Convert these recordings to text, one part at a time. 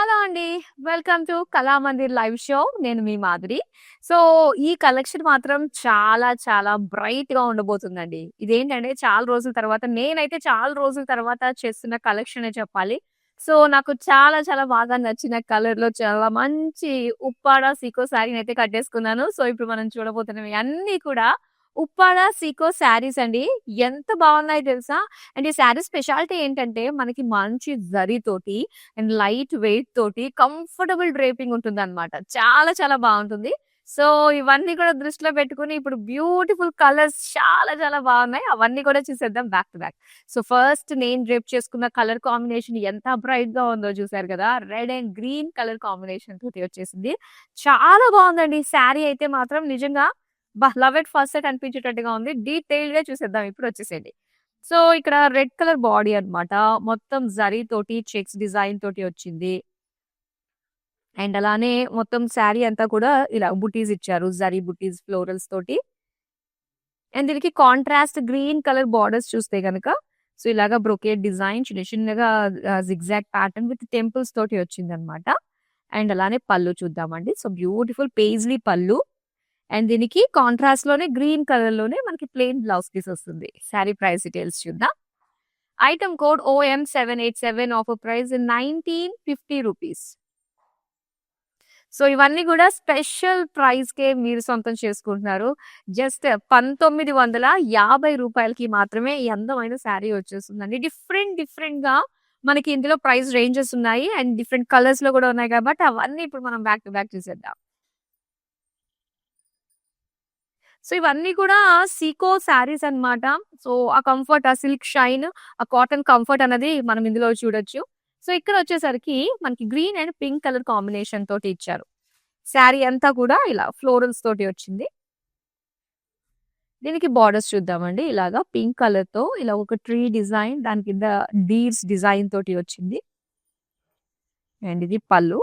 Hello అండి. Welcome to Kalamandir live show. నేను మీ Madhuri. So, ఈ కలెక్షన్ మాత్రం చాలా చాలా బ్రైట్‌గా ఉండబోతుందండి. ఇదేంటంటే చాలా రోజుల తర్వాత నేనైతే చాలా రోజుల తర్వాత చేస్తున్న కలెక్షనే చెప్పాలి. సో, నాకు చాలా చాలా బాగా నచ్చిన కలర్‌లో చాలా మంచి ఉప్పాడ సీకో శారీనైతే కట్టేసుకున్నాను. సో, ఇప్పుడు మనం చూడబోతున్నవి అన్నీ కూడా ఉప్పాడ సీకో శారీస్ అండి. ఎంత బాగున్నాయో తెలుసా? అండ్ ఈ శారీ స్పెషాలిటీ ఏంటంటే మనకి మంచి జరీతోటి అండ్ లైట్ వెయిట్ తోటి కంఫర్టబుల్ డ్రేపింగ్ ఉంటుందన్నమాట. చాలా చాలా బావుంటుంది. సో, ఇవన్నీ కూడా దృష్టిలో పెట్టుకొని ఇప్పుడు బ్యూటిఫుల్ కలర్స్ చాలా చాలా బావున్నాయి. అవన్నీ కూడా చూసేద్దాం back to back. So, first నేను డ్రేప్ చేసుకున్న కలర్ కాంబినేషన్ ఎంత బ్రైట్‌గా ఉందో చూసారు కదా! Red and green colour combination తోటి వచ్చేసింది. చాలా బావుందండి. శారీ అయితే మాత్రం నిజంగా లవ్ ఎట్ ఫస్ట్ సైట్ అనిపించేటట్టుగా ఉంది. డీటెయిల్డ్‌గా చూసేద్దాం ఇప్పుడు వచ్చేసేయండి. సో, ఇక్కడ రెడ్ కలర్ బాడీ అన్నమాట. మొత్తం జరీ తోటి చెక్స్ డిజైన్ తోటి వచ్చింది. అండ్ అలానే మొత్తం శారీ అంతా కూడా ఇలా బుటీస్ ఇచ్చారు. జరీ బుటీస్ ఫ్లోరల్స్ తోటి. అండ్ దీనికి కాంట్రాస్ట్ గ్రీన్ కలర్ బార్డర్స్ చూస్తే గనక సో, ఇలాగా బ్రొకేడ్ డిజైన్ చిన్న చిన్నగా జిగ్‌జాగ్ ప్యాటర్న్ విత్ టెంపుల్స్ తోటి వచ్చిందన్నమాట. అండ్ అలానే పళ్ళు చూద్దామండి. సో, బ్యూటిఫుల్ పేజ్లీ పళ్ళు. అండ్ దీనికి కాంట్రాస్ట్‌లోనే గ్రీన్ కలర్‌లోనే మనకి ప్లెయిన్ బ్లౌజ్ పీస్ వస్తుంది. శారీ ప్రైస్ డీటెయిల్స్ చూద్దాం. Item code OM787 offer price ₹1950. So, ఇవన్నీ కూడా స్పెషల్ ప్రైస్‌కే మీరు సొంతం చేసుకుంటున్నారు. జస్ట్ ₹1950కి మాత్రమే ఈ అందమైన శారీ వచ్చేస్తుందండి. డిఫరెంట్‌గా మనకి ఇందులో ప్రైస్ రేంజెస్ ఉన్నాయి. అండ్ డిఫరెంట్ కలర్స్‌లో కూడా ఉన్నాయి కాబట్టి అవన్నీ ఇప్పుడు మనం బ్యాక్ టు బ్యాక్ చూసేద్దాం. సో, ఇవన్నీ కూడా సీకో శారీస్ అన్నమాట. సో, ఆ కంఫర్ట్, ఆ సిల్క్ షైన్, ఆ కాటన్ కంఫర్ట్ అనేది మనం ఇందులో చూడొచ్చు. సో, ఇక్కడొచ్చేసరికి మనకి green and pink colour combination తోటి ఇచ్చారు. శారీ అంతా కూడా ఇలా ఫ్లోరల్స్ తోటి వచ్చింది. దీనికి బార్డర్స్ చూద్దామండి. ఇలాగా పింక్ కలర్‌తో ఇలా ఒక ట్రీ డిజైన్ దాని కింద డీర్స్ డిజైన్ తోటి వచ్చింది. అండ్ ఇది పళ్ళు.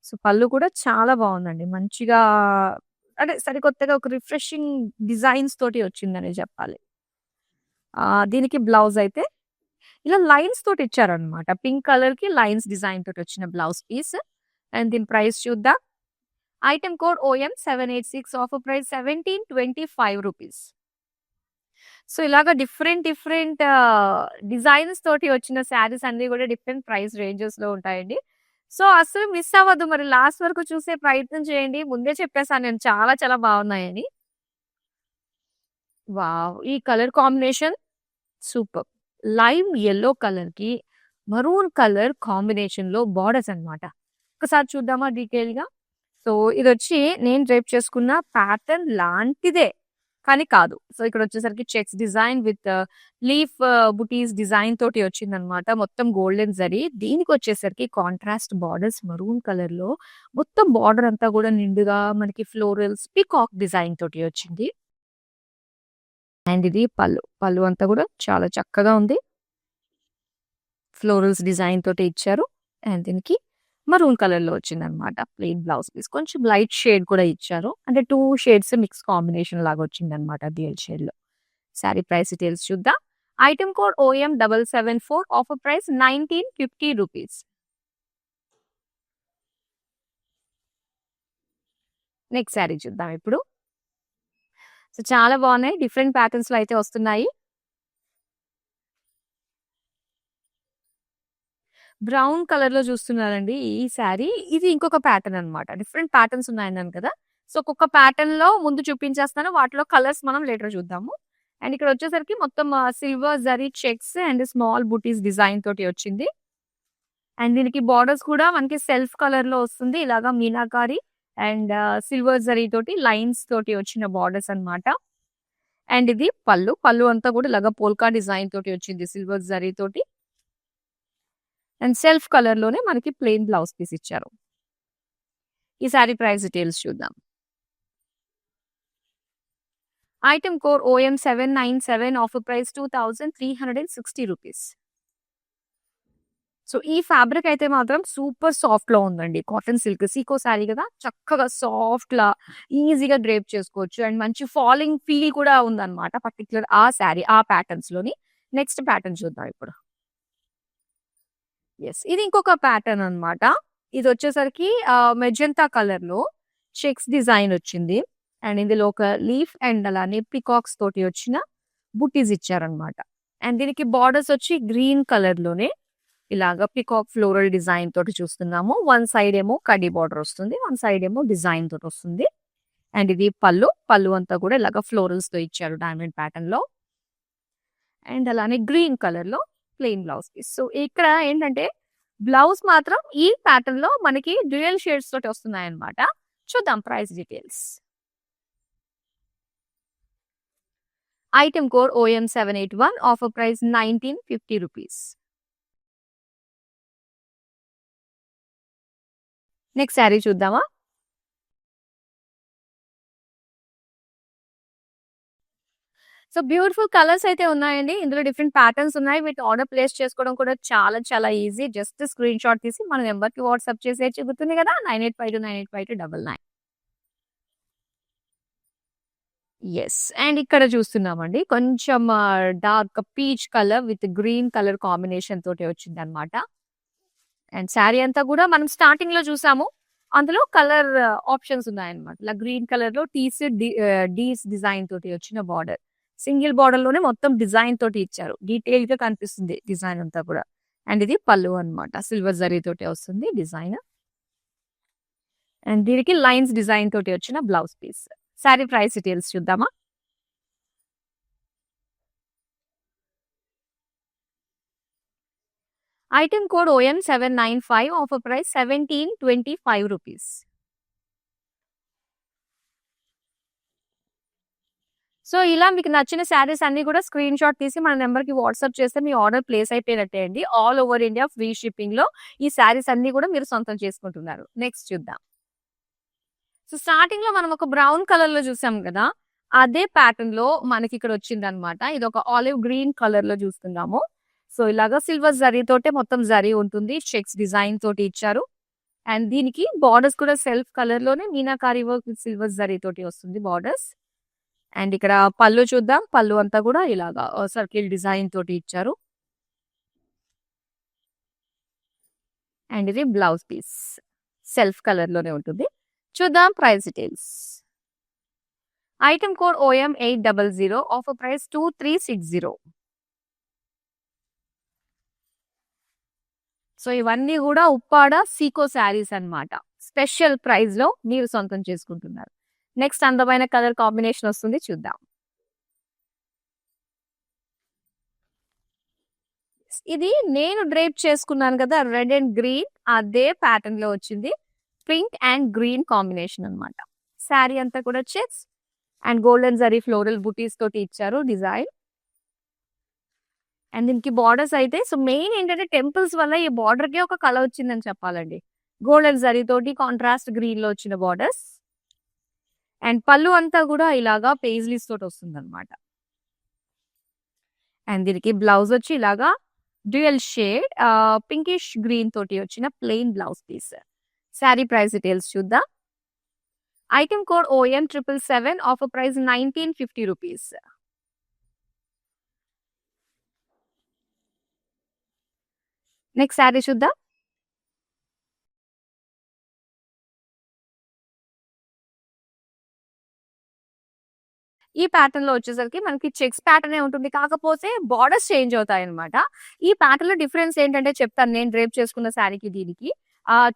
సో, పళ్ళు కూడా చాలా బావుందండి. మంచిగా అంటే సరికొత్తగా ఒక రిఫ్రెషింగ్ డిజైన్స్ తోటి వచ్చిందనే చెప్పాలి. దీనికి బ్లౌజ్ అయితే ఇలా లైన్స్ తోటి ఇచ్చారన్నమాట. పింక్ కలర్‌కి లైన్స్ డిజైన్ తోటి వచ్చిన బ్లౌజ్ పీస్. అండ్ దీని ప్రైస్ చూద్దాం. Item code OM786 offer price ₹1725. So, ఇలాగ డిఫరెంట్ డిజైన్స్ తోటి వచ్చిన శారీస్ అన్నీ కూడా డిఫరెంట్ ప్రైస్ రేంజెస్‌లో ఉంటాయండి. సో, అస్సలు మిస్ అవ్వద్దు. మరి లాస్ట్ వరకు చూసే ప్రయత్నం చేయండి. ముందే చెప్పేసాను నేను చాలా చాలా బావున్నాయని. వావ్! ఈ colour combination super. Lime yellow కలర్‌కి మరూన్ కలర్ కాంబినేషన్‌లో బార్డర్స్ అన్నమాట. ఒకసారి చూద్దామా డీటెయిల్‌గా? సో, ఇదొచ్చి నేను డ్రేప్ చేసుకున్న ప్యాటర్న్ లాంటిదే. కానీ కాదు. సో, ఇక్కడొచ్చేసరికి చెక్స్ డిజైన్ విత్ లీఫ్ బుటీస్ డిజైన్ తోటి వచ్చిందనమాట. మొత్తం గోల్డెన్ జరీ. దీనికొచ్చేసరికి కాంట్రాస్ట్ బార్డర్స్ మరూన్ కలర్‌లో మొత్తం బార్డర్ అంతా గూడా నిండుగా మనకి ఫ్లోరల్స్, పీకాక్ డిజైన్ తోటి వచ్చింది. అండ్ ఇది పళ్ళు. పళ్ళు అంతా గూడా చాలా చక్కగా ఉంది. ఫ్లోరల్స్ డిజైన్ తోటి ఇచ్చారు. అండ్ దీనికి మరూన్ కలర్‌లో వచ్చిందనమాట. Plain blouse piece. కొంచెం లైట్ షేడ్ కూడా ఇచ్చారు. అంటే 2 షేడ్స్ మిక్స్ కాంబినేషన్ లాగా వచ్చిందనమాట డ్యూయల్ షేడ్‌లో. శారీ ప్రైస్ డీటెయిల్స్ చూద్దాం. Item code OM774 offer price ₹1950. Next sari చూద్దాం ఇప్పుడు. సో, చాలా బాగున్నాయి. డిఫరెంట్ ప్యాటర్న్స్‌లో అయితే వస్తున్నాయి. బ్రౌన్ కలర్‌లో చూస్తున్నారండి ఈ శారీ. ఇది ఇంకొక ప్యాటర్న్ అన్నమాట. డిఫరెంట్ ప్యాటర్న్స్ ఉన్నాయన్నాను కదా! సో, ఒక్కొక్క ప్యాటర్న్‌లో ముందు చూపించేస్తాను. వాటిలో కలర్స్ మనం లేటర్ చూద్దాము. అండ్ ఇక్కడొచ్చేసరికి మొత్తం silver zari checks and small buttis design తోటి వచ్చింది. అండ్ దీనికి బార్డర్స్ కూడా మనకి సెల్ఫ్ కలర్‌లో వస్తుంది. ఇలాగా మీనాకారి అండ్ సిల్వర్ జరీ తోటి లైన్స్ తోటి వచ్చిన బార్డర్స్ అన్నమాట. అండ్ ఇది పళ్ళు. పళ్ళు అంతా కూడా ఇలాగా పోల్కా డిజైన్ తోటి వచ్చింది సిల్వర్ జరీ తోటి. అండ్ సెల్ఫ్ కలర్‌లోనే మనకి ప్లెయిన్ బ్లౌజ్ పీస్ ఇచ్చారు. ఈ సారీ ప్రైస్ డీటెయిల్స్ చూద్దాం. Item code OM797 offer price ₹2360. So, ఈ ఫ్యాబ్రిక్ అయితే మాత్రం సూపర్ సాఫ్ట్‌లో ఉందండి. కాటన్ సిల్క్ సీకో శారీ కదా! చక్కగా సాఫ్ట్‌లా ఈజీగా డ్రేప్ చేసుకోవచ్చు. అండ్ మంచి ఫాలింగ్ ఫీల్ కూడా ఉందన్నమాట. పర్టిక్యులర్ ఆ శారీ ఆ ప్యాటర్న్స్‌లోని. నెక్స్ట్ ప్యాటర్న్ చూద్దాం ఇప్పుడు. యెస్. ఇది ఇంకొక ప్యాటర్న్ అన్నమాట. ఇది వచ్చేసరికి మెజెంతా కలర్ లో చెక్స్ డిజైన్ వచ్చింది. అండ్ ఇందులో ఒక లీఫ్ అండ్ అలానే పికాక్స్ తోటి వచ్చిన బుట్టీస్ ఇచ్చారనమాట. అండ్ దీనికి బార్డర్స్ వచ్చి గ్రీన్ కలర్ లోనే ఇలాగా పికాక్ ఫ్లోరల్ డిజైన్ తోటి చూస్తున్నాము. వన్ సైడ్ ఏమో కడ్డీ బార్డర్ వస్తుంది, వన్ సైడ్ ఏమో డిజైన్ తోటి వస్తుంది. అండ్ ఇది పళ్ళు అంతా కూడా ఇలాగ ఫ్లోరల్స్ తో ఇచ్చారు డైమండ్ ప్యాటర్న్ లో. అండ్ అలానే గ్రీన్ కలర్ లో ప్లెయిన్ బ్లౌజ్ పీస్. సో ఇక్కడ ఏంటంటే బ్లౌజ్ మాత్రం ఈ ప్యాటర్న్ లో మనకి డ్యూయల్ షేడ్స్ తోటి వస్తున్నాయి అనమాట. చూద్దాం price details. Item code OM781, offer price 1950 rupees. Next sari చూద్దామా. సో బ్యూటిఫుల్ కలర్స్ అయితే ఉన్నాయండి. ఇందులో డిఫరెంట్ ప్యాటర్న్స్ ఉన్నాయి. వీటి ఆర్డర్ ప్లేస్ చేసుకోవడం కూడా చాలా చాలా ఈజీ. జస్ట్ స్క్రీన్ షాట్ తీసి మన నెంబర్ కి వాట్సాప్ చేసేయచ్చు. గుర్తుంది కదా, 9852985299. ఎస్. అండ్ ఇక్కడ చూస్తున్నామండి కొంచెం dark peach colour with green colour combination తోటి వచ్చింది అనమాట. అండ్ శారీ అంతా కూడా మనం స్టార్టింగ్ లో చూసాము. అందులో కలర్ ఆప్షన్స్ ఉన్నాయన్నమాట. ఇలా గ్రీన్ కలర్ లో డీస్ డిజైన్ తోటి వచ్చిన బార్డర్, సింగిల్ బార్డర్ లోనే మొత్తం డిజైన్ తోటి ఇచ్చారు. డీటెయిల్ గా కనిపిస్తుంది డిజైన్ అంతా కూడా. అండ్ ఇది పళ్ళు అన్నమాట, సిల్వర్ జరీ తోటి వస్తుంది డిజైన్. అండ్ దీనికి లైన్స్ డిజైన్ తోటి వచ్చిన blouse piece. Sari price details చూద్దామా. Item code OM795, offer price 1725 rupees. So ఇలా మీకు నచ్చిన శారీస్ అన్ని కూడా స్క్రీన్ షాట్ తీసి మన నెంబర్ కి వాట్సాప్ చేస్తే మీ ఆర్డర్ ప్లేస్ అయిపోయినట్టే అండి. All over India free shipping లో ఈ శారీస్ అన్ని కూడా మీరు సొంతం చేసుకుంటున్నారు. నెక్స్ట్ చూద్దాం. సో స్టార్టింగ్ లో మనం ఒక బ్రౌన్ కలర్ లో చూసాం కదా, అదే ప్యాటర్న్ లో మనకి ఇక్కడ వచ్చింది అనమాట. ఇది ఒక ఆలివ్ గ్రీన్ కలర్ లో చూస్తున్నాము. సో ఇలాగా సిల్వర్ జరీ తోటే మొత్తం జరీ ఉంటుంది. చెక్స్ డిజైన్ తోటి ఇచ్చారు. అండ్ దీనికి బార్డర్స్ కూడా సెల్ఫ్ కలర్ లోనే meenakari work with silver zari తోటి వస్తుంది బార్డర్స్. అండ్ ఇక్కడ పళ్ళు చూద్దాం. పళ్ళు అంతా కూడా ఇలాగా సర్కిల్ డిజైన్ తోటి ఇచ్చారు. అండ్ ఇది బ్లౌజ్ పీస్ సెల్ఫ్ కలర్ లోనే ఉంటుంది. చూద్దాం price details. Item code OM800, offer price 2360. So ఇవన్నీ కూడా ఉప్పాడ సీకో శారీస్ అన్నమాట. స్పెషల్ ప్రైస్ లో మీరు సొంతం చేసుకుంటున్నారు. నెక్స్ట్ అందమైన కలర్ కాంబినేషన్ వస్తుంది, చూద్దాం. ఇది నేను డ్రేప్ చేసుకున్నాను కదా, రెడ్ అండ్ గ్రీన్, అదే ప్యాటర్న్ లో వచ్చింది. పింక్ అండ్ గ్రీన్ కాంబినేషన్ అన్నమాట. శారీ అంతా కూడా checks and golden zari floral బుటీస్ తోటి ఇచ్చారు డిజైన్. అండ్ దీనికి బార్డర్స్ అయితే సో మెయిన్ ఏంటంటే టెంపుల్స్ వల్ల ఈ బార్డర్ కి ఒక కలర్ వచ్చిందని చెప్పాలండి. గోల్డెన్ జరీ తోటి కాంట్రాస్ట్ గ్రీన్ లో వచ్చిన బార్డర్స్. అండ్ పళ్ళు అంతా కూడా ఇలాగా పేజ్లీస్ తోటి వస్తుంది అనమాట. అండ్ దీనికి బ్లౌజ్ వచ్చి ఇలాగా డ్యూయల్ షేడ్ పింకిష్ గ్రీన్ తోటి వచ్చిన plain blouse piece. Sari price details చూద్దాం. Item code OM777, offer price 1950 rupees. Next sari చూద్దాం. ఈ ప్యాటర్న్ లో వచ్చేసరికి మనకి చెక్స్ ప్యాటర్న్ ఉంటుంది, కాకపోతే బార్డర్స్ చేంజ్ అవుతాయి అనమాట. ఈ ప్యాటర్న్ లో డిఫరెన్స్ ఏంటంటే చెప్తాను. నేను డ్రేప్ చేసుకున్న శారీకి దీనికి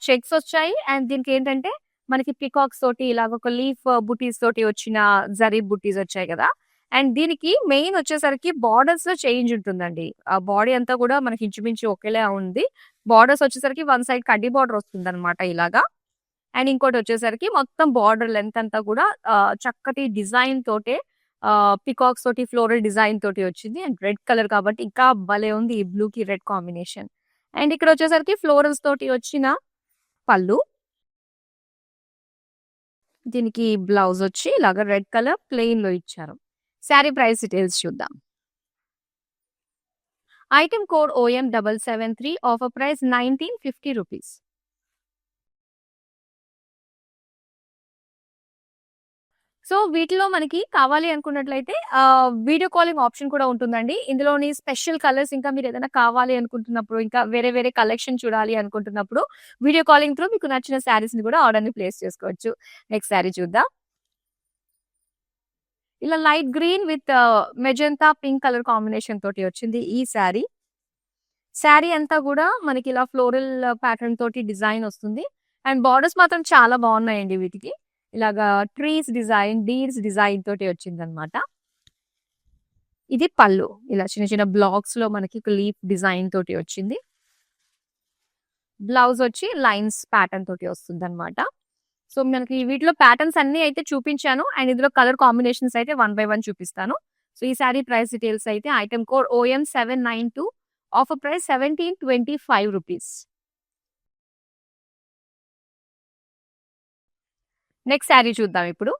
చెక్స్ వచ్చాయి. అండ్ దీనికి ఏంటంటే మనకి పికాక్స్ తోటి ఇలాగ ఒక లీఫ్ బుటీస్ తోటి వచ్చిన జరీ బుటీస్ వచ్చాయి కదా. అండ్ దీనికి మెయిన్ వచ్చేసరికి బార్డర్స్ లో చేంజ్ ఉంటుందండి. ఆ బాడీ అంతా కూడా మనకి ఇంచుమించు ఒకేలా ఉంది. బార్డర్స్ వచ్చేసరికి వన్ సైడ్ కడ్డీ బార్డర్ వస్తుంది అనమాట ఇలాగా. అండ్ ఇంకోటి వచ్చేసరికి మొత్తం బార్డర్ లెంత్ అంతా కూడా చక్కటి డిజైన్ తోటే పికాక్స్ తోటి ఫ్లోరల్ డిజైన్ తోటి వచ్చింది. అండ్ రెడ్ కలర్ కాబట్టి ఇంకా భలే ఉంది ఈ బ్లూ కి రెడ్ కాంబినేషన్. అండ్ ఇక్కడ వచ్చేసరికి ఫ్లోరల్స్ తోటి వచ్చిన పళ్ళు. దీనికి బ్లౌజ్ వచ్చి ఇలాగ రెడ్ కలర్ ప్లెయిన్ లో ఇచ్చారు. శారీ ప్రైస్ డీటెయిల్స్ చూద్దాం. Item code OM773, offer price 1950 rupees. So, వీటిలో మనకి కావాలి అనుకున్నట్లయితే వీడియో కాలింగ్ ఆప్షన్ కూడా ఉంటుందండి. ఇందులోని స్పెషల్ కలర్స్ ఇంకా మీరేదైనా కావాలి అనుకుంటున్నప్పుడు, ఇంకా వేరే వేరే కలెక్షన్ చూడాలి అనుకుంటున్నప్పుడు, వీడియో కాలింగ్ త్రూ మీకు నచ్చిన శారీస్‌ని కూడా ఆర్డర్‌ని ప్లేస్ చేసుకోవచ్చు. నెక్స్ట్ శారీ చూద్దాం. ఇలా light green with magenta pink colour combination తోటి వచ్చింది ఈ శారీ. శారీ అంతా గూడా మనకిలా ఫ్లోరల్ ప్యాటర్న్ తోటి డిజైన్ వస్తుంది. అండ్ బోర్డర్స్ మాత్రం చాలా బావున్నాయండి వీటికి. ఇలాగా ట్రీస్ డిజైన్, డీర్స్ డిజైన్ తోటి వచ్చిందనమాట. ఇది పళ్ళు. ఇలా చిన్న చిన్న బ్లాక్స్‌లో మనకి ఒక లీఫ్ డిజైన్ తోటి వచ్చింది. బ్లౌజ్ వచ్చి లైన్స్ ప్యాటర్న్ తోటి వస్తుందనమాట. సో, మనకి వీటిలో ప్యాటర్న్స్ అన్నీ అయితే చూపించాను. అండ్ ఇందులో కలర్ కాంబినేషన్స్ అయితే వన్ బై వన్ చూపిస్తాను. సో, ఈ సారీ ప్రైస్ డీటెయిల్స్ అయితే item code OM792 offer price ₹1725. Next sorry చూద్దాం ఇప్పుడు.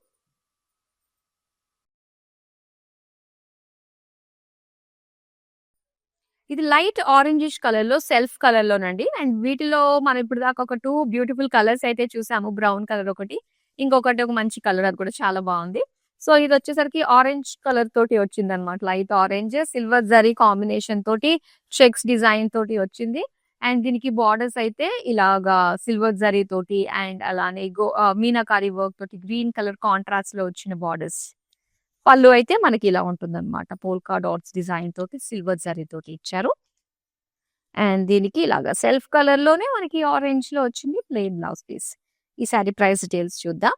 ఇది లైట్ ఆరెంజిష్ కలర్‌లో సెల్ఫ్ కలర్‌లోనండి. అండ్ వీటిలో మనం ఇప్పటిదాకా ఒక 2 బ్యూటిఫుల్ కలర్స్ అయితే చూసాము. బ్రౌన్ కలర్ ఒకటి. ఇంకొకటి ఒక మంచి కలర్ అది కూడా చాలా బావుంది. సో, ఇదొచ్చేసరికి ఆరెంజ్ కలర్ తోటి వచ్చిందనమాట. Light orange, silver zari combination తోటి చెక్స్ డిజైన్ తోటి వచ్చింది. అండ్ దీనికి బోర్డర్స్ అయితే ఇలాగా సిల్వర్ జరీ తోటి అండ్ అలానే మీనాకారి వర్క్ తోటి గ్రీన్ కలర్ కాంట్రాస్ట్‌లో వచ్చిన బోర్డర్స్. పళ్ళు అయితే మనకి ఇలా ఉంటుందన్నమాట. పోల్కా డాట్స్ డిజైన్ తోటి సిల్వర్ జరీ తోటి ఇచ్చారు. అండ్ దీనికి ఇలాగా సెల్ఫ్ కలర్‌లోనే మనకి ఆరెంజ్‌లో వచ్చింది ప్లెయిన్ బ్లౌజ్ పీస్. ఈ సారీ ప్రైస్ డీటెయిల్స్ చూద్దాం.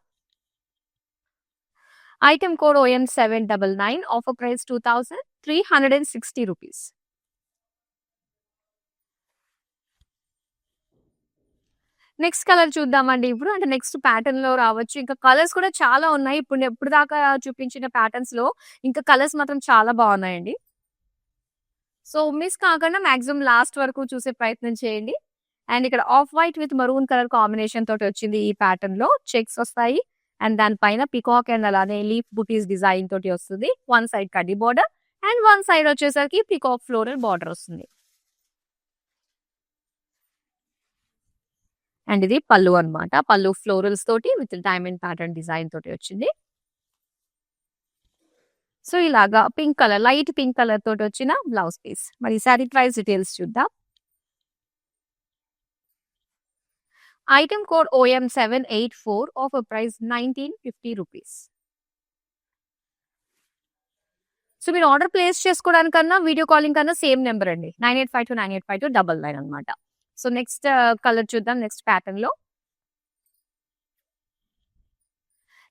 Item code OM799 offer price ₹2360. Next colour చూద్దామండి ఇప్పుడు. అంటే నెక్స్ట్ ప్యాటర్న్‌లో రావచ్చు. ఇంకా కలర్స్ కూడా చాలా ఉన్నాయి. ఇప్పటిదాకా చూపించిన ప్యాటర్న్స్‌లో ఇంకా కలర్స్ మాత్రం చాలా బావున్నాయండి. సో, మిస్ కాకుండా మాక్సిమం లాస్ట్ వరకు చూసే ప్రయత్నం చేయండి. అండ్ ఇక్కడ off white with maroon colour combination తోటి వచ్చింది ఈ ప్యాటర్న్‌లో. చెక్స్ వస్తాయి. అండ్ దాని పైన పికాక్ అండ్ అలానే లీఫ్ బుటీస్ డిజైన్ తోటి వస్తుంది. వన్ సైడ్ కడ్డీ బోర్డర్ అండ్ వన్ సైడ్ వచ్చేసరికి పికాక్ ఫ్లోరల్ బార్డర్ వస్తుంది. అండ్ ఇది పళ్ళు అన్నమాట. పళ్ళు ఫ్లోరల్స్ తోటి విత్ డైమండ్ ప్యాటర్న్ డిజైన్ తోటి వచ్చింది. సో, ఇలాగా pink colour, light pink colour తోటి వచ్చిన బ్లౌజ్ పీస్. మరి ఈ సారీ ప్రైస్ డీటెయిల్స్ చూద్దాం. Item code OM784 offer price ₹1950. So, మీరు ఆర్డర్ ప్లేస్ చేసుకోవడానికన్నా, వీడియో కాలింగ్ కన్నా సేమ్ నెంబర్ అండి. 9852985299 అన్నమాట. సో, నెక్స్ట్ కలర్ చూద్దాం నెక్స్ట్ ప్యాటర్న్‌లో.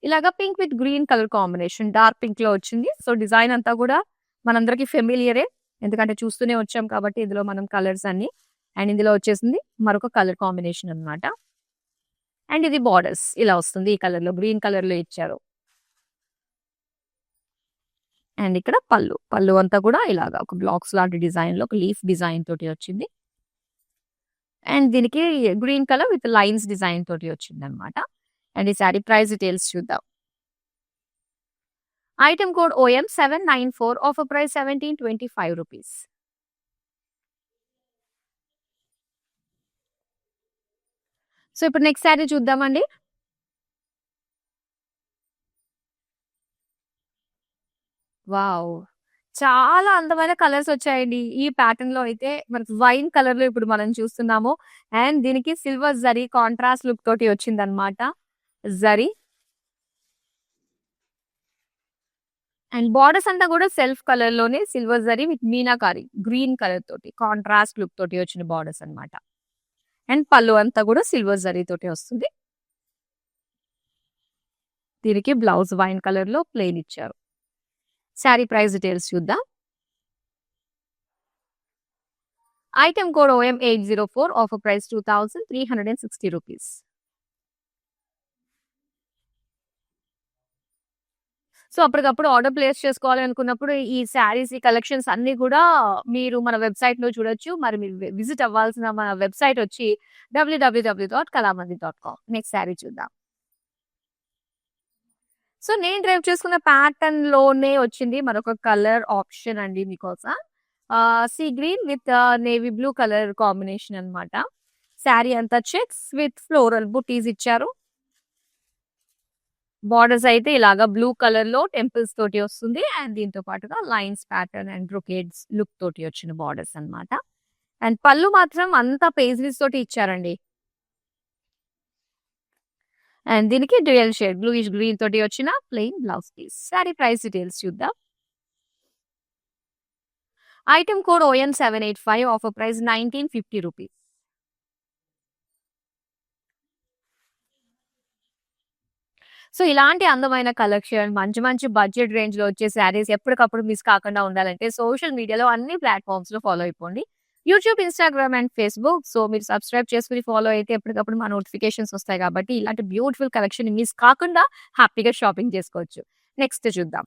ఇలాగా pink with green colour combination dark పింక్‌లో వచ్చింది. సో, డిజైన్ అంతా కూడా మనందరికీ ఫెమిలియరే. ఎందుకంటే చూస్తూనే వచ్చాం కాబట్టి ఇందులో మనం కలర్స్ అన్నీ. అండ్ ఇందులో వచ్చేసింది మరొక కలర్ కాంబినేషన్ అన్నమాట. అండ్ ఇది బోర్డర్స్ ఇలా వస్తుంది. ఈ కలర్‌లో గ్రీన్ కలర్‌లో ఇచ్చారు. అండ్ ఇక్కడ పళ్ళు. పళ్ళు అంతా కూడా ఇలాగా ఒక బ్లాక్స్ లాంటి డిజైన్‌లో ఒక లీఫ్ డిజైన్ తోటి వచ్చింది. అండ్ దీనికి green colour with lines design తోటి వచ్చిందన్నమాట. అండ్ ఈ సారీ ప్రైస్ డీటెయిల్స్ చూద్దాం. Item code OM794 offer price ₹1725. So, ఇప్పుడు నెక్స్ట్ సారీ చూద్దామండి. వావ్! చాలా అందమైన కలర్స్ వచ్చాయండి. ఈ ప్యాటర్న్‌లో అయితే మనకి వైన్ కలర్‌లో ఇప్పుడు మనం చూస్తున్నాము. అండ్ దీనికి సిల్వర్ జరీ కాంట్రాస్ట్ లుక్ తోటి వచ్చిందన్నమాట. జరీ అండ్ బోర్డర్స్ అంతా కూడా సెల్ఫ్ కలర్‌లోనే silver zari with meenakari green colour తోటి కాంట్రాస్ట్ లుక్ తోటి వచ్చిన బోర్డర్స్ అన్నమాట. అండ్ పళ్ళు అంతా కూడా సిల్వర్ జరీ తోటి వస్తుంది. దీనికి బ్లౌజ్ వైన్ కలర్‌లో ప్లెయిన్ ఇచ్చారు. సారీ ప్రైస్ డీటెయిల్స్ చూద్దాం. Item code OM804 offer price ₹2360. So, అప్పటికప్పుడు ఆర్డర్ ప్లేస్ చేసుకోవాలి అనుకున్నప్పుడు ఈ శారీస్, ఈ కలెక్షన్స్ అన్నీ కూడా మీరు మన వెబ్‌సైట్‌లో చూడొచ్చు. మరి మీరు విజిట్ అవ్వాల్సిన మన వెబ్‌సైట్ వచ్చి www.kalamandir.com. నెక్స్ట్ శారీ చూద్దాం. సో, నేను డ్రైవ్ చేసుకున్న ప్యాటర్న్‌లోనే వచ్చింది మరొక కలర్ ఆప్షన్ అండి మీకోసం. Sea green with navy blue colour combination అన్నమాట. శారీ అంతా చెక్స్ విత్ ఫ్లోరల్ బుటీస్ ఇచ్చారు. బార్డర్స్ అయితే ఇలాగా బ్లూ కలర్‌లో టెంపుల్స్ తోటి వస్తుంది. అండ్ దీంతో పాటుగా లైన్స్ ప్యాటర్న్ అండ్ బ్రొకేడ్స్ లుక్ తోటి వచ్చిన బార్డర్స్ అన్నమాట. అండ్ పళ్ళు మాత్రం అంతా పేజ్లీస్ తోటి ఇచ్చారండి. అండ్ దీనికి డ్యూయల్ షేడ్ బ్లూయిష్ గ్రీన్ తోటి వచ్చిన plain blouse piece. Sari price details చూద్దాం. Item code ON785 offer price 1950 rupees. So ఇలాంటి అందమైన కలెక్షన్ మంచి మంచి బడ్జెట్ రేంజ్‌లో వచ్చే శారీస్ ఎప్పటికప్పుడు మిస్ కాకుండా ఉండాలంటే సోషల్ మీడియాలో అన్ని ప్లాట్‌ఫార్మ్స్‌లో ఫాలో అయిపోండి. YouTube, Instagram and Facebook. So మీరు సబ్‌స్క్రైబ్ చేసుకొని ఫాలో అయితే ఎప్పటికప్పుడు మా నోటిఫికేషన్స్ వస్తాయి కాబట్టి ఇలాంటి బ్యూటిఫుల్ కలెక్షన్‌ని మిస్ కాకుండా హ్యాపీగా షాపింగ్ చేసుకోవచ్చు. నెక్స్ట్ చూద్దాం.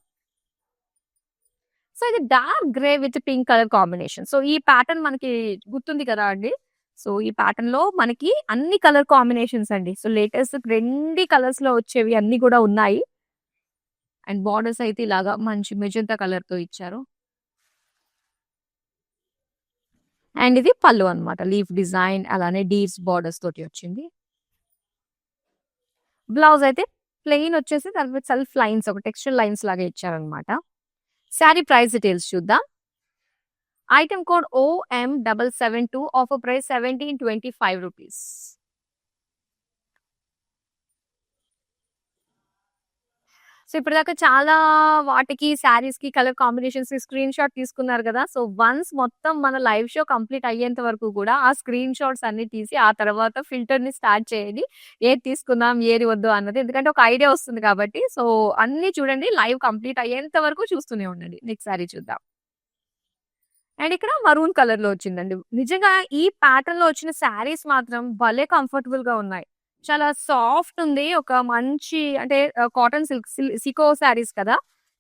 సో ఇది dark grey with pink colour combination. So ఈ ప్యాటర్న్ మనకి గుర్తుంది కదా అండి. సో ఈ ప్యాటర్న్‌లో మనకి అన్ని కలర్ కాంబినేషన్స్ అండి. సో లేటెస్ట్ ట్రెండీ కలర్స్‌లో వచ్చేవి అన్నీ కూడా ఉన్నాయి. అండ్ బార్డర్స్ అయితే ఇలాగా మంచి మెజంతా కలర్‌తో ఇచ్చారు. అండ్ ఇది పల్లు అన్నమాట. లీఫ్ డిజైన్ అలానే డీర్స్ బార్డర్స్ తోటి వచ్చింది. బ్లౌజ్ అయితే ప్లెయిన్ వచ్చేసి దాని మీద సెల్ఫ్ లైన్స్ ఒక టెక్స్చర్ లైన్స్ లాగా ఇచ్చారన్నమాట. సారీ ప్రైస్ డీటెయిల్స్ చూద్దాం. Item code OM772 offer price 1725 rupees. So ఇప్పటిదాకా చాలా వాటికి శారీస్‌కి కలర్ కాంబినేషన్స్‌కి స్క్రీన్ షాట్ తీసుకున్నారు గదా! సో వన్స్ మొత్తం మన లైవ్ షో కంప్లీట్ అయ్యేంత వరకు గూడా ఆ స్క్రీన్ షాట్స్ అన్ని తీసి ఆ తర్వాత ఫిల్టర్‌ని స్టార్ట్ చేయండి. ఏది తీసుకుందాం, ఏది వద్దు అన్నది. ఎందుకంటే ఒక ఐడియా వస్తుంది కాబట్టి. సో అన్నీ చూడండి. లైవ్ కంప్లీట్ అయ్యేంత వరకు చూస్తూనే ఉండండి. నెక్స్ట్ సారీ చూద్దాం. అండ్ ఇక్కడ మరూన్ కలర్‌లో వచ్చిందండి. నిజంగా ఈ ప్యాటర్న్‌లో వచ్చిన శారీస్ మాత్రం భలే కంఫర్టబుల్‌గా ఉన్నాయి. చాలా సాఫ్ట్ ఉంది. ఒక మంచి అంటే కాటన్ సికో శారీస్ కదా!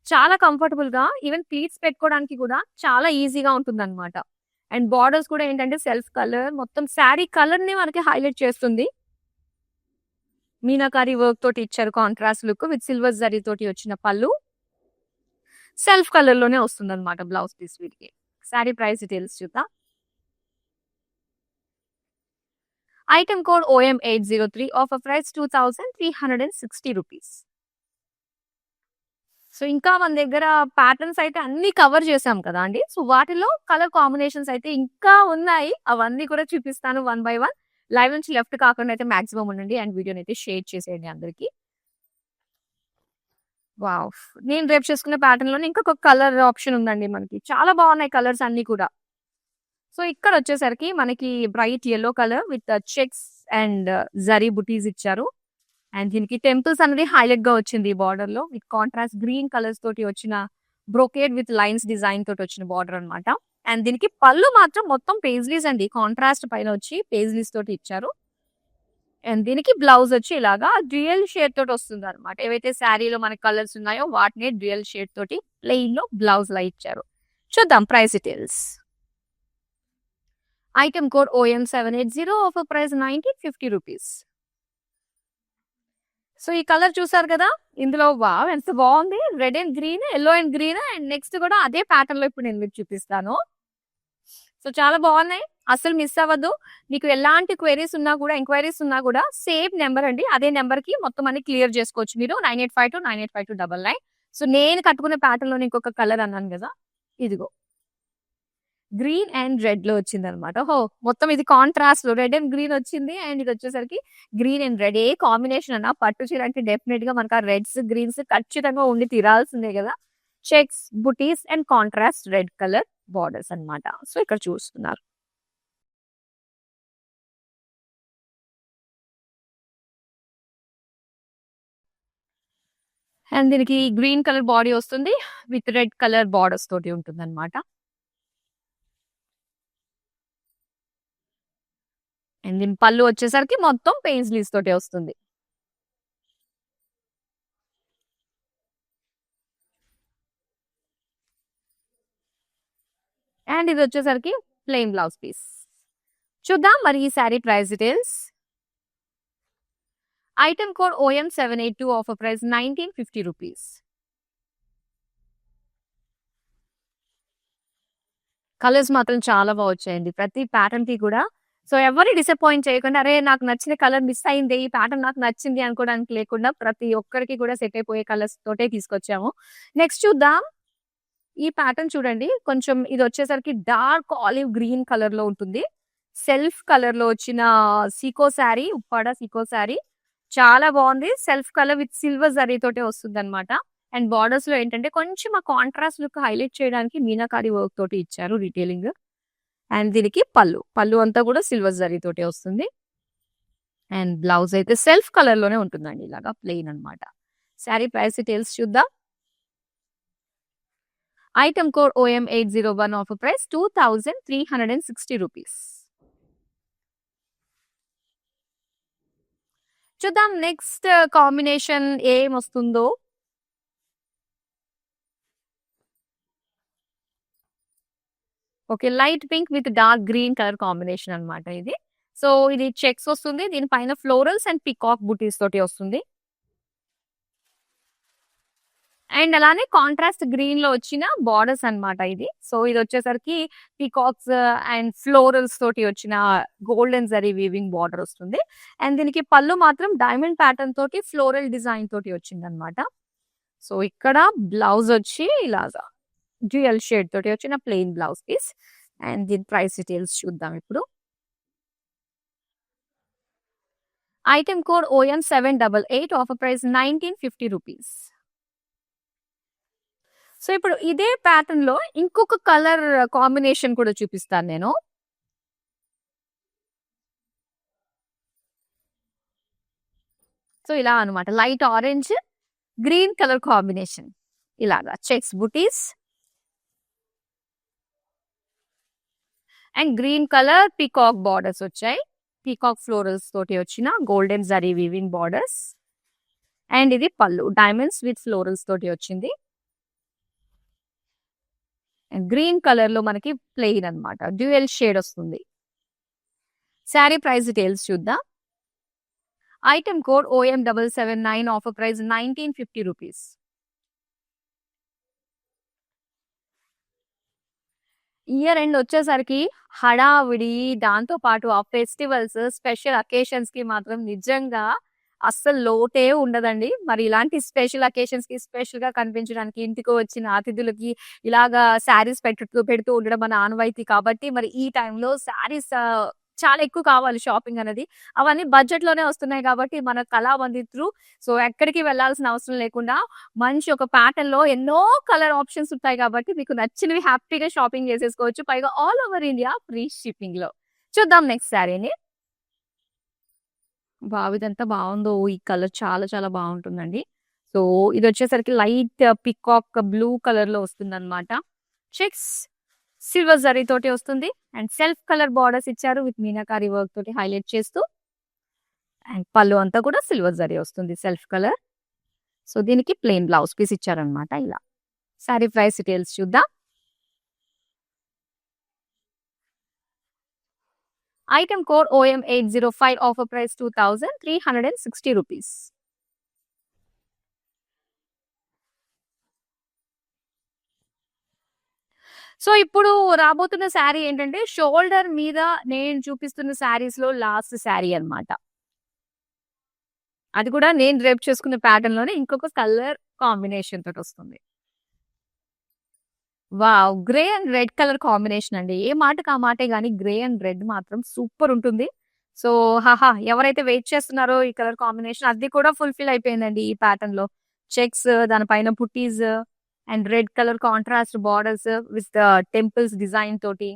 చాలా కంఫర్టబుల్‌గా ఈవెన్ ప్లీట్స్ పెట్టుకోవడానికి కూడా చాలా ఈజీగా ఉంటుందన్నమాట. అండ్ బార్డర్స్ కూడా ఏంటంటే సెల్ఫ్ కలర్ మొత్తం శారీ కలర్‌ని మనకి హైలైట్ చేస్తుంది. మీనాకారి వర్క్ తోటి ఇచ్చారు contrast look with silver zari తోటి వచ్చిన పళ్ళు. సెల్ఫ్ కలర్‌లోనే వస్తుందన్నమాట బ్లౌజ్ పీస్ వీటికి. సారీ ప్రైస్ డీటెయిల్స్ చూద్దాం. Item code OM803 offer price 2360 rupees. So ఇంకా మన దగ్గర ప్యాటర్న్స్ అయితే అన్నీ కవర్ చేసాం కదా అండి. సో వాటిలో కలర్ కాంబినేషన్స్ అయితే ఇంకా ఉన్నాయి. అవన్నీ కూడా చూపిస్తాను వన్ బై వన్. లైవ్ నుంచి లెఫ్ట్ కాకుండా అయితే మాక్సిమం ఉండండి అండ్ వీడియోనైతే షేర్ చేసేయండి అందరికి. వావ్! నేను రేపు చేసుకున్న ప్యాటర్న్‌లోనే ఇంకొక కలర్ ఆప్షన్ ఉందండి మనకి. చాలా బాగున్నాయి కలర్స్ అన్నీ కూడా. సో ఇక్కడొచ్చేసరికి మనకి bright yellow colour with checks and zari బుటీస్ ఇచ్చారు. అండ్ దీనికి టెంపుల్స్ అనేది హైలైట్‌గా వచ్చింది ఈ బార్డర్‌లో. విత్ కాంట్రాస్ట్ గ్రీన్ కలర్స్ తోటి వచ్చిన బ్రోకేడ్ విత్ లైన్స్ డిజైన్ తోటి వచ్చిన బార్డర్ అన్నమాట. అండ్ దీనికి పళ్ళు మాత్రం మొత్తం పేజ్లీస్ అండి. కాంట్రాస్ట్ పైన వచ్చి పేజ్లీస్ తోటి ఇచ్చారు. అండ్ దీనికి బ్లౌజ్ వచ్చి ఇలాగా డ్యూయల్ షేడ్ తోటి వస్తుందన్నమాట. ఏవైతే శారీలో మనకి కలర్స్ ఉన్నాయో వాటిని డ్యూయల్ షేడ్ తోటి ప్లెయిన్‌లో బ్లౌజ్‌లా ఇచ్చారు. చూద్దాం price details. Item code OM780 offer price 1950 rupees. So ఈ కలర్ చూసారు కదా! ఇందులో వావ్! ఎంత బావుంది. Red and green, yellow and green and next కూడా అదే ప్యాటర్న్‌లో ఇప్పుడు నేను మీకు చూపిస్తాను. సో చాలా బావున్నాయి. అస్సలు మిస్ అవ్వద్దు. మీకు ఎలాంటి ఎంక్వైరీస్ ఉన్నా కూడా సేమ్ నంబర్ అండి. అదే నంబర్‌కి మొత్తం అన్ని క్లియర్ చేసుకోవచ్చు మీరు 9852985299. సో నేను కట్టుకున్న ప్యాటర్న్‌లోనే ఇంకొక కలర్ అన్నాను గదా! ఇదిగో. గ్రీన్ అండ్ రెడ్‌లో వచ్చిందనమాట. ఓహో! మొత్తం ఇది కాంట్రాస్ట్‌లో రెడ్ అండ్ గ్రీన్ వచ్చింది. అండ్ ఇదొచ్చేసరికి గ్రీన్ అండ్ రెడ్. ఏ కాంబినేషన్ అన్నా పట్టు చీర అంటే డెఫినిట్‌గా మనకు ఆ రెడ్స్, గ్రీన్స్ ఖచ్చితంగా ఉండి తీరాల్సిందే గదా! Checks, buttis and contrast red colour borders అన్నమాట. సో ఇక్కడ చూస్తున్నారు. అండ్ దీనికి గ్రీన్ కలర్ బాడీ వస్తుంది. విత్ రెడ్ కలర్ బార్డర్స్ తోటి ఉంటుందన్నమాట. అండ్ దీని పళ్ళు వచ్చేసరికి మొత్తం పెయిన్స్‌లీస్ తోటే వస్తుంది. అండ్ ఇదొచ్చేసరికి ప్లెయిన్ బ్లౌజ్ పీస్. చూద్దాం మరి ఈ sari price details. Item code OM782 offer price 1950 rupees. Colours మాత్రం చాలా బా వచ్చాయండి. ప్రతి ప్యాటర్న్‌కి కూడా సో ఎవరిని డిసప్పాయింట్ చేయకుండా, అరే! నాకు నచ్చిన కలర్ మిస్ అయిందే, ఈ ప్యాటర్న్ నాకు నచ్చింది అనుకోవడానికి లేకుండా ప్రతి ఒక్కరికి కూడా సెట్ అయిపోయే కలర్స్ తోటే తీసుకొచ్చాము. నెక్స్ట్ చూద్దాం. ఈ ప్యాటర్న్ చూడండి. కొంచెం ఇదొచ్చేసరికి డార్క్ ఆలివ్ గ్రీన్ కలర్‌లో ఉంటుంది. సెల్ఫ్ కలర్‌లో వచ్చిన సీకో శారీ, ఉప్పాడ సీకో శారీ. చాలా బావుంది. Self colour with silver zari తోటే వస్తుందన్నమాట. అండ్ బోర్డర్స్‌లో ఏంటంటే కొంచెం ఆ కాంట్రాస్ట్ లుక్ హైలైట్ చేయడానికి మీనాకారి వర్క్ తోటి ఇచ్చారు డీటెయిలింగ్. అండ్ దీనికి పళ్ళు. పళ్ళు అంతా కూడా సిల్వర్ జరీ తోటే వస్తుంది. అండ్ బ్లౌజ్ అయితే సెల్ఫ్ కలర్‌లోనే ఉంటుందండి. ఇలాగా ప్లెయిన్ అన్నమాట. శారీ ప్రైస్ డీటెయిల్స్ చూద్దాం. Item code OM801 offer price 2360 rupees. చూద్దాం నెక్స్ట్ కాంబినేషన్ ఏమొస్తుందో. Okay. Light pink with dark green colour combination అన్నమాట ఇది. సో, ఇది చెక్స్ వస్తుంది. దీని పైన ఫ్లోరల్స్ అండ్ పీకాక్ బుటీస్ తోటి వస్తుంది. అండ్ అలానే కాంట్రాస్ట్ గ్రీన్‌లో వచ్చిన బోర్డర్స్ అన్నమాట ఇది. సో, ఇదొచ్చేసరికి పీకాక్స్ అండ్ ఫ్లోరల్స్ తోటి వచ్చిన గోల్డెన్ జరీ వీవింగ్ బోర్డర్ వస్తుంది. అండ్ దీనికి పళ్ళు మాత్రం డైమండ్ ప్యాటర్న్ తోటి ఫ్లోరల్ డిజైన్ తోటి వచ్చిందన్నమాట. సో, ఇక్కడ బ్లౌజ్ వచ్చి ఇలాగా డ్యూయల్ షేడ్ తోటి వచ్చిన ప్లెయిన్ బ్లౌజ్ పీస్. అండ్ దీని ప్రైస్ డీటెయిల్స్ చూద్దాం ఇప్పుడు. Item code OM788 offer price 1950 rupees. So, ఇప్పుడు ఇదే ప్యాటర్న్‌లో ఇంకొక కలర్ కాంబినేషన్ కూడా చూపిస్తాను నేను. సో, ఇలా అన్నమాట. Light orange, green colour combination. ఇలాగా checks buttis and green colour peacock borders వచ్చాయి. పీకాక్ ఫ్లోరల్స్ తోటి వచ్చిన golden zari weaving borders. And ఇది పళ్ళు. డైమండ్స్ విత్ ఫ్లోరల్స్ తోటి వచ్చింది. అండ్ గ్రీన్ కలర్‌లో మనకి ప్లెయిన్ అన్నమాట. డ్యూయల్ షేడ్ వస్తుంది. శారీ ప్రైస్ డీటెయిల్స్ చూద్దాం. Item code OM779 offer price 1950 rupees. Year end వచ్చేసరికి హడావిడి, దాంతో పాటు ఆ ఫెస్టివల్స్, స్పెషల్ అకేషన్స్‌కి మాత్రం నిజంగా అస్సలు లోటే ఉండదండి. మరి ఇలాంటి స్పెషల్ అకేషన్స్‌కి స్పెషల్‌గా కనిపించడానికి ఇంటికి వచ్చిన అతిథులకి ఇలాగా శారీస్ పెడుతూ ఉండడం మన ఆనవాయితీ కాబట్టి మరి ఈ టైంలో శారీస్ చాలా ఎక్కువ కావాలి షాపింగ్ అనేది. అవన్నీ బడ్జెట్‌లోనే వస్తున్నాయి కాబట్టి మన కళామందిర్ త్రూ సో ఎక్కడికి వెళ్ళాల్సిన అవసరం లేకుండా మంచి ఒక ప్యాటర్న్‌లో ఎన్నో కలర్ ఆప్షన్స్ ఉంటాయి కాబట్టి మీకు నచ్చినవి హ్యాపీగా షాపింగ్ చేసేసుకోవచ్చు. పైగా ఆల్ ఓవర్ ఇండియా ఫ్రీ షిప్పింగ్‌లో. చూద్దాం నెక్స్ట్ శారీని. వావ్! ఇదెంత బావుందో. ఈ కలర్ చాలా చాలా బావుంటుందండి. సో, ఇదొచ్చేసరికి లైట్ పీకాక్ బ్లూ కలర్‌లో వస్తుందన్నమాట. చెక్స్ సిల్వర్ జరీ తోటి వస్తుంది. అండ్ సెల్ఫ్ కలర్ బోర్డర్స్ ఇచ్చారు విత్ మీనాకారి వర్క్ తోటి హైలైట్ చేస్తూ. అండ్ పళ్ళు అంతా కూడా సిల్వర్ జరీ వస్తుంది సెల్ఫ్ కలర్. సో, దీనికి ప్లెయిన్ బ్లౌజ్ పీస్ ఇచ్చారన్నమాట ఇలా. సారీ ప్రైస్ డీటెయిల్స్ చూద్దాం. Item code OM805 offer price 2360 rupees. So, ఇప్పుడు రాబోతున్న శారీ ఏంటంటే షోల్డర్ మీద నేను చూపిస్తున్న శారీస్‌లో లాస్ట్ శారీ అన్నమాట. అది కూడా నేను డ్రేప్ చేసుకున్న ప్యాటర్న్‌లోనే ఇంకొక కలర్ కాంబినేషన్ తోటొస్తుంది. Wow! Grey and red colour combination అండి. ఏ మాటకి ఆ మాటే గాని గ్రే అండ్ రెడ్ మాత్రం సూపర్ ఉంటుంది. సో, ఎవరైతే వెయిట్ చేస్తున్నారో ఈ కలర్ కాంబినేషన్ అది కూడా ఫుల్‌ఫిల్ అయిపోయిందండి ఈ ప్యాటర్న్‌లో. చెక్స్ దాని పైన పుట్టీస్ and red colour contrast borders with temples design తోటి.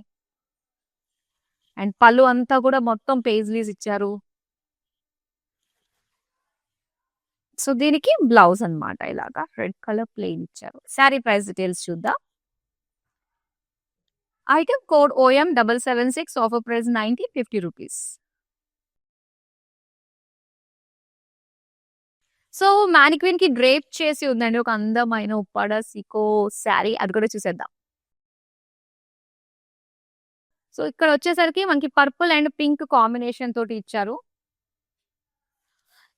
అండ్ పళ్ళు అంతా కూడా మొత్తం పేజ్లీస్ ఇచ్చారు. సో, దీనికి బ్లౌజ్ అన్నమాట ఇలాగా రెడ్ కలర్ ప్లెయిన్ ఇచ్చారు. శారీ ప్రైస్ డీటెయిల్స్ చూద్దాం. Item code OM776 offer price 1950 rupees. So, మానిక్విన్‌కి డ్రేప్ చేసి ఉందండి ఒక అందమైన ఉప్పాడ సీకో శారీ. అది కూడా చూసేద్దాం. సో, ఇక్కడొచ్చేసరికి మనకి పర్పుల్ అండ్ పింక్ కాంబినేషన్ తోటి ఇచ్చారు.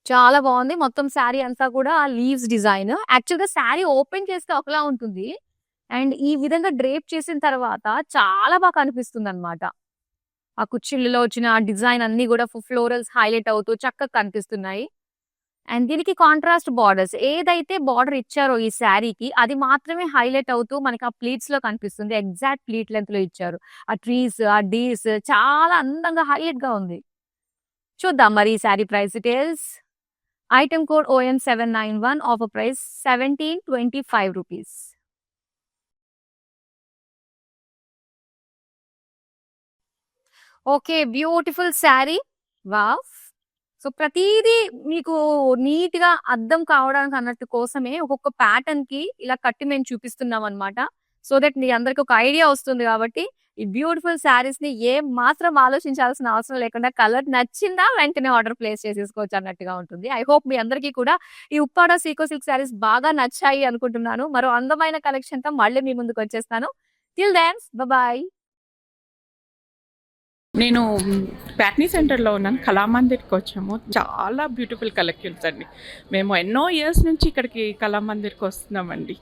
చాలా బావుంది. మొత్తం శారీ అంతా కూడా లీవ్స్ డిజైన్. యాక్చువల్‌గా శారీ ఓపెన్ చేస్తే ఒకలా ఉంటుంది. అండ్ ఈ విధంగా డ్రేప్ చేసిన తర్వాత చాలా బాగా కనిపిస్తుందన్నమాట. ఆ కుచ్చిళ్ళలో వచ్చిన డిజైన్ అన్నీ గూడా ఫ్లోరల్స్ హైలైట్ అవుతూ చక్కగా కనిపిస్తున్నాయి. అండ్ దీనికి కాంట్రాస్ట్ బార్డర్స్. ఏదైతే బార్డర్ ఇచ్చారో ఈ శారీకి అది మాత్రమే హైలైట్ అవుతూ మనకి ఆ ప్లీట్స్‌లో కనిపిస్తుంది. ఎగ్జాక్ట్ ప్లీట్ లెంగ్త్‌లో ఇచ్చారు. ఆ ట్రీస్, ఆ డీస్ చాలా అందంగా హైలైట్‌గా ఉంది. చూద్దాం మరి ఈ sari price details. Item code ON791 offer price ₹1725. Okay. Beautiful sari. Wow! So, ప్రతీదీ మీకు నీట్‌గా అర్థం కావడానికి అన్నట్టు కోసమే ఒక్కొక్క ప్యాటర్న్‌కి ఇలా కట్టి మేము చూపిస్తున్నామనమాట. సో దట్ మీ అందరికి ఒక ఐడియా వస్తుంది గాబట్టి, ఈ బ్యూటిఫుల్ శారీస్‌ని ఏం మాత్రం ఆలోచించాల్సిన అవసరం లేకుండా కలర్ నచ్చిందా వెంటనే ఆర్డర్ ప్లేస్ చేసేసుకోవచ్చు అన్నట్టుగా ఉంటుంది. ఐ హోప్ మీ అందరికీ కూడా ఈ ఉప్పాడ సీకో సిల్క్ శారీస్ బాగా నచ్చాయి అనుకుంటున్నాను. మరో అందమైన కలెక్షన్‌తో మళ్ళీ మీ ముందుకొచ్చేస్తాను. Till then bye. నేను ప్యాట్నీ సెంటర్లో ఉన్నాను. కళామందిర్కి వచ్చాము. చాలా బ్యూటిఫుల్ కలెక్షన్స్ అండి. మేము ఎన్నో ఇయర్స్ నుంచి ఇక్కడికి కళామందిర్కి వస్తున్నామండి.